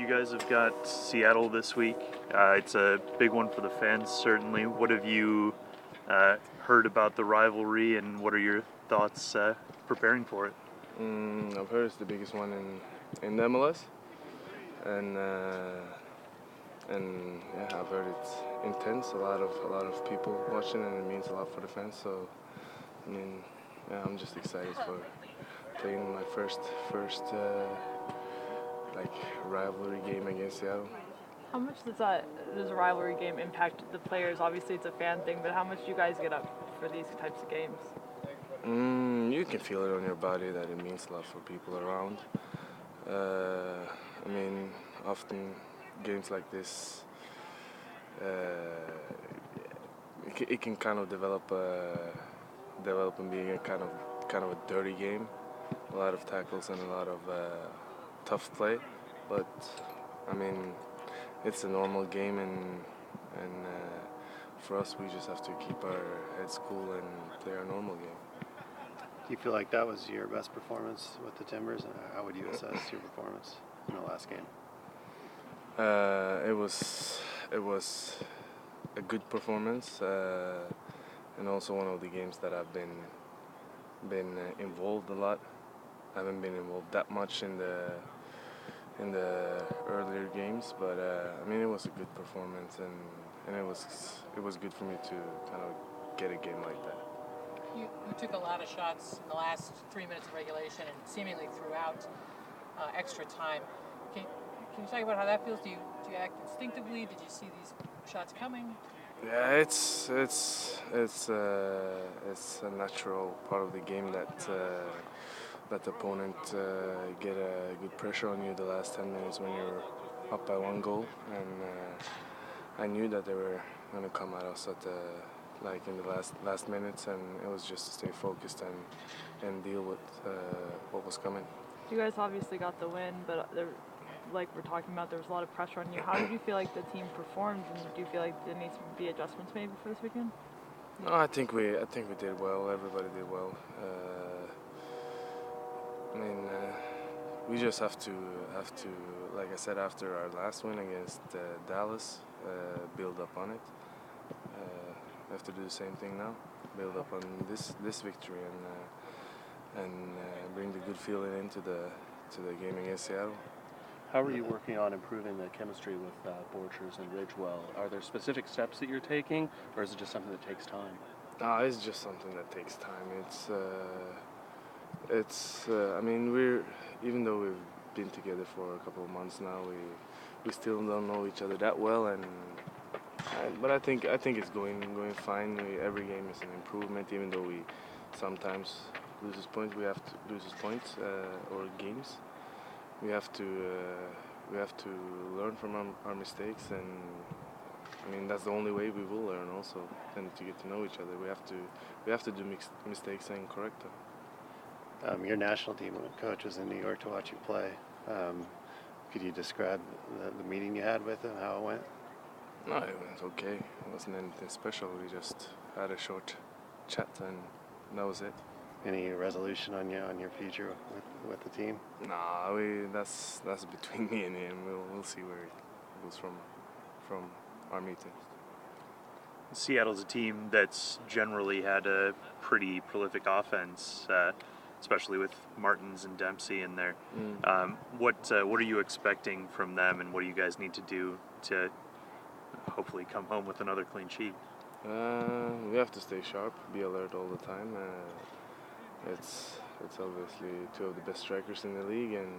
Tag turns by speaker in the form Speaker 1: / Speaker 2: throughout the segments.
Speaker 1: you guys have got Seattle this week. It's a big one for the fans, certainly. What have you heard about the rivalry, and what are your thoughts preparing for it?
Speaker 2: I've heard it's the biggest one in the MLS, and yeah, I've heard it's intense. A lot of people watching, and it means a lot for the fans. So, I mean, yeah, I'm just excited for playing my first like rivalry game against Seattle.
Speaker 3: How much does a rivalry game impact the players? Obviously, it's a fan thing, but how much do you guys get up for these types of games?
Speaker 2: You can feel it on your body that it means a lot for people around. I mean, often games like this, it can kind of develop in being a kind of a dirty game. A lot of tackles and a lot of tough play, but I mean, it's a normal game, and for us, we just have to keep our heads cool and play our normal game.
Speaker 4: Do you feel like that was your best performance with the Timbers, and how would you assess your performance in the last game?
Speaker 2: It was a good performance, and also one of the games that I've been involved a lot. I haven't been involved that much in the earlier games, but I mean, it was a good performance, and it was good for me to kind of get a game like that.
Speaker 5: You took a lot of shots in the last 3 minutes of regulation and seemingly throughout extra time. Can you talk about how that feels? Do you act instinctively? Did you see these shots coming?
Speaker 2: Yeah, it's a natural part of the game that the opponent get a good pressure on you the last 10 minutes when you're up by one goal, and I knew that they were going to come at us at in the last minutes, and it was just to stay focused and deal with what was coming.
Speaker 3: You guys obviously got the win, but like we're talking about, there was a lot of pressure on you. How did you feel like the team performed, and do you feel like there needs to be adjustments maybe for this weekend?
Speaker 2: No, I think we did well. Everybody did well. I mean, we just have to, like I said, after our last win against Dallas, build up on it. We have to do the same thing now, build up on this victory, and bring the good feeling into the game against Seattle.
Speaker 4: How are you working on improving the chemistry with Borchers and Ridgewell? Are there specific steps that you're taking, or is it just something that takes time?
Speaker 2: No, it's just something that takes time. I mean, even though we've been together for a couple of months now, we still don't know each other that well, but I think it's going fine. Every game is an improvement, even though we sometimes lose points. We have to lose points or games. We have to learn from our mistakes, and I mean, that's the only way we will learn also, and to get to know each other. We have to do mistakes and correct them.
Speaker 4: Your national team coach was in New York to watch you play. Could you describe the meeting you had with him, how it went?
Speaker 2: No, it went okay. It wasn't anything special. We just had a short chat, and that was it.
Speaker 4: Any resolution on your future with the team?
Speaker 2: Nah, that's between me and him. We'll see where it goes from our meeting.
Speaker 1: Seattle's a team that's generally had a pretty prolific offense, especially with Martins and Dempsey in there. What are you expecting from them, and what do you guys need to do to hopefully come home with another clean sheet?
Speaker 2: We have to stay sharp, be alert all the time. It's obviously two of the best strikers in the league, and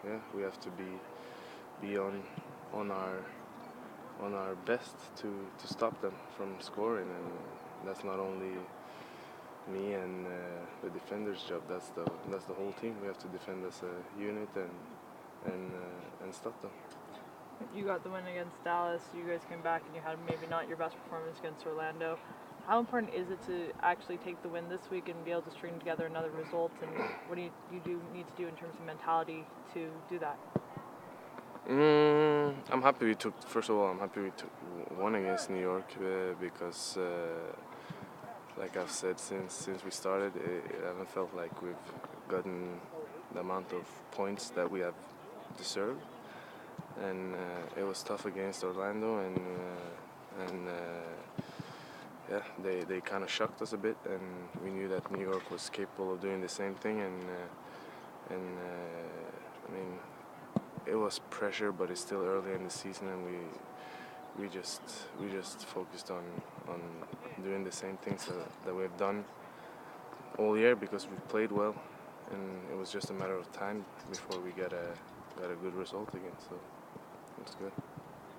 Speaker 2: yeah, we have to be on our best to stop them from scoring, and that's not only me and the defender's job. That's the whole team. We have to defend as a unit and stop them.
Speaker 3: You got the win against Dallas. You guys came back and you had maybe not your best performance against Orlando. How important is it to actually take the win this week and be able to string together another result? And what do you need to do in terms of mentality to do that?
Speaker 2: I'm happy we took. First of all, I'm happy we took one against New York because, like I've said since we started, I haven't felt like we've gotten the amount of points that we have deserved. and it was tough against Orlando, and yeah, they kind of shocked us a bit, and we knew that New York was capable of doing the same thing, and I mean, it was pressure, but it's still early in the season, and we just focused on doing the same things that we've done all year, because we played well, and it was just a matter of time before we got a good result again. So it's good.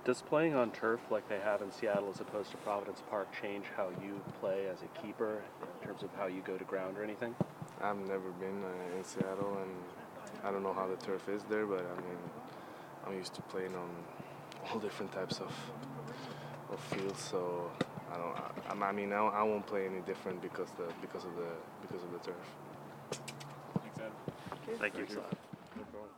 Speaker 4: Does playing on turf like they have in Seattle as opposed to Providence Park change how you play as a keeper in terms of how you go to ground or anything?
Speaker 2: I've never been in Seattle, and I don't know how the turf is there, but I mean, I'm used to playing on all different types of fields, so I mean, I won't play any different because of the turf.
Speaker 1: Thank you.
Speaker 2: No problem.